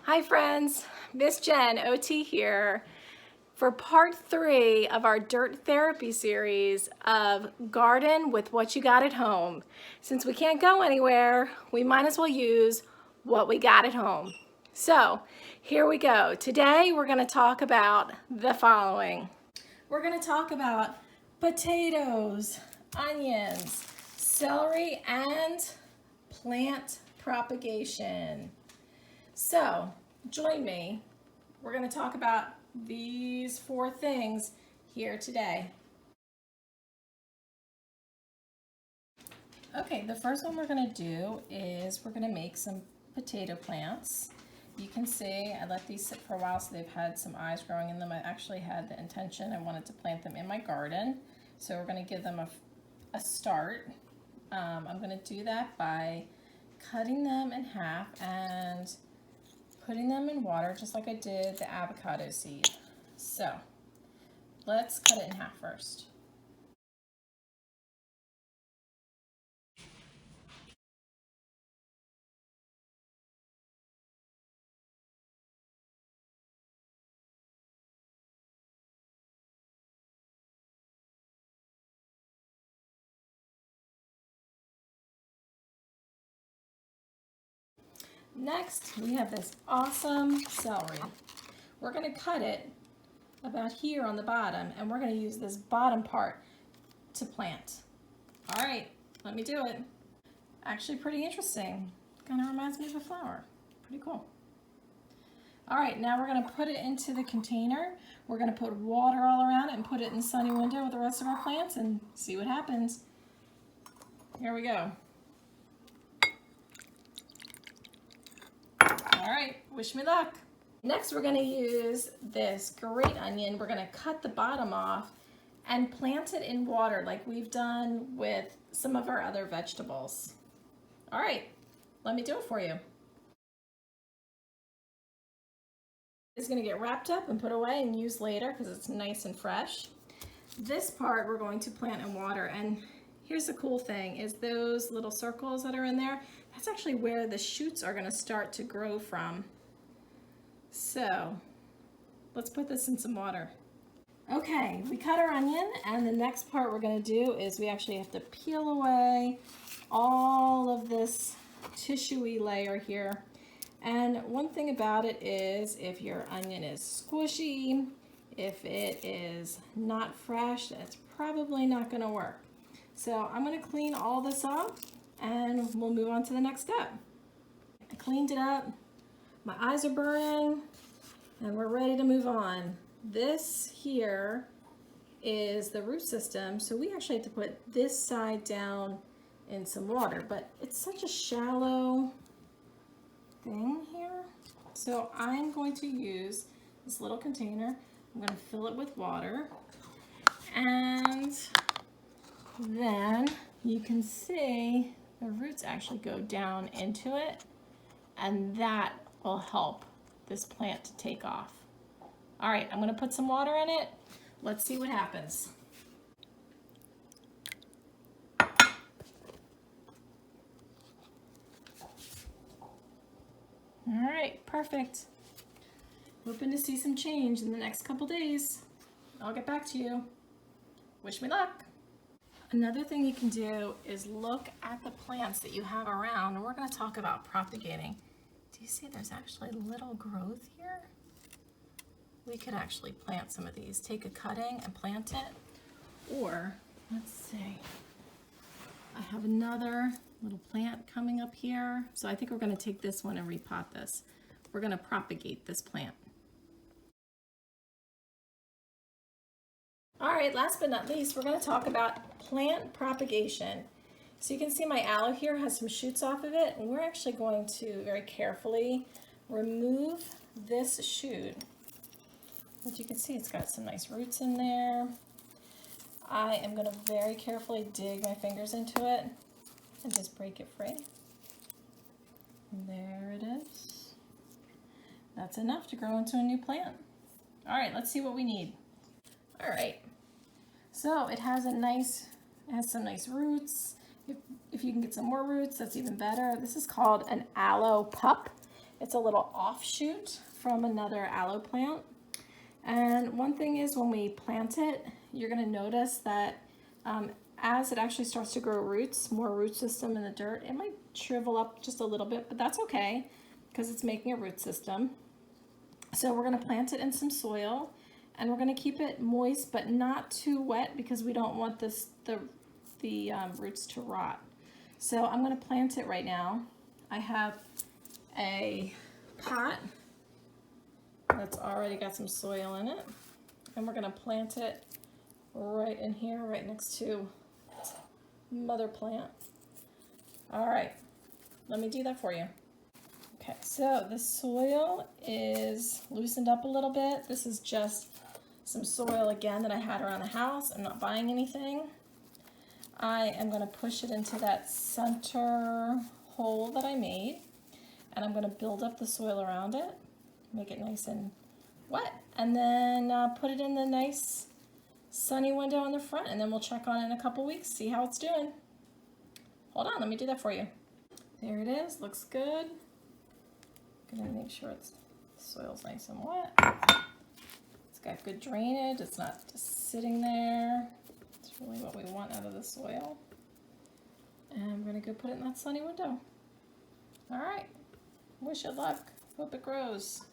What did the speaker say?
Hi friends, Miss Jen, OT here for part 3 of our dirt therapy series of garden with what you got at home. Since we can't go anywhere, we might as well use what we got at home. So here we go. Today we're going to talk about the following. We're going to talk about potatoes, onions, celery, and plant propagation. So join me. We're going to talk about these 4 things here today. Okay, the first one we're going to do is we're going to make some potato plants. You can see I let these sit for a while so they've had some eyes growing in them. I actually had the intention, I wanted to plant them in my garden. So we're going to give them a start. I'm going to do that by cutting them in half and putting them in water just like I did the avocado seed. So let's cut it in half first. Next, we have this awesome celery. We're going to cut it about here on the bottom, and we're going to use this bottom part to plant. All right, let me do it. Actually pretty interesting. Kind of reminds me of a flower. Pretty cool. All right, now we're going to put it into the container. We're going to put water all around it and put it in the sunny window with the rest of our plants and see what happens. Here we go. All right, wish me luck. Next, we're going to use this great onion. We're going to cut the bottom off and plant it in water like we've done with some of our other vegetables. All right, let me do it for you. It's going to get wrapped up and put away and used later because it's nice and fresh. This part we're going to plant in water, and here's the cool thing is those little circles that are in there, that's actually where the shoots are going to start to grow from. So let's put this in some water. Okay, we cut our onion, and the next part we're going to do is we actually have to peel away all of this tissuey layer here. And one thing about it is if your onion is squishy, if it is not fresh, it's probably not going to work. So I'm going to clean all this up and we'll move on to the next step. I cleaned it up, my eyes are burning, and we're ready to move on. This here is the root system, so we actually have to put this side down in some water, but it's such a shallow thing here. So I'm going to use this little container. I'm going to fill it with water, and then you can see the roots actually go down into it, and that will help this plant to take off. All right, I'm going to put some water in it. Let's see what happens. All right, perfect. Hoping to see some change in the next couple days. I'll get back to you. Wish me luck. Another thing you can do is look at the plants that you have around, and we're going to talk about propagating. Do you see there's actually little growth here? We could actually plant some of these. Take a cutting and plant it. Or, let's see, I have another little plant coming up here. So I think we're going to take this one and repot this. We're going to propagate this plant. All right, last but not least, we're going to talk about plant propagation. So you can see my aloe here has some shoots off of it, and we're actually going to very carefully remove this shoot. As you can see, it's got some nice roots in there. I am going to very carefully dig my fingers into it and just break it free. And there it is. That's enough to grow into a new plant. All right, let's see what we need. All right, so it has some nice roots. If you can get some more roots, that's even better. This is called an aloe pup. It's a little offshoot from another aloe plant. And one thing is when we plant it, you're going to notice that as it actually starts to grow roots, more root system in the dirt, it might shrivel up just a little bit, but that's okay because it's making a root system. So we're going to plant it in some soil and we're going to keep it moist but not too wet because we don't want the roots to rot. So I'm going to plant it right now. I have a pot that's already got some soil in it, and we're going to plant it right in here, right next to mother plant. All right, let me do that for you. Okay, so the soil is loosened up a little bit. This is just some soil again that I had around the house. I'm not buying anything. I am going to push it into that center hole that I made, and I'm going to build up the soil around it, make it nice and wet, and then put it in the nice sunny window in the front, and then we'll check on it in a couple weeks, see how it's doing. Hold on, let me do that for you. There it is, looks good. Gonna make sure the soil's nice and wet. It's got good drainage, it's not just sitting there. It's really what we want out of the soil. And I'm gonna go put it in that sunny window. All right, wish it luck, hope it grows.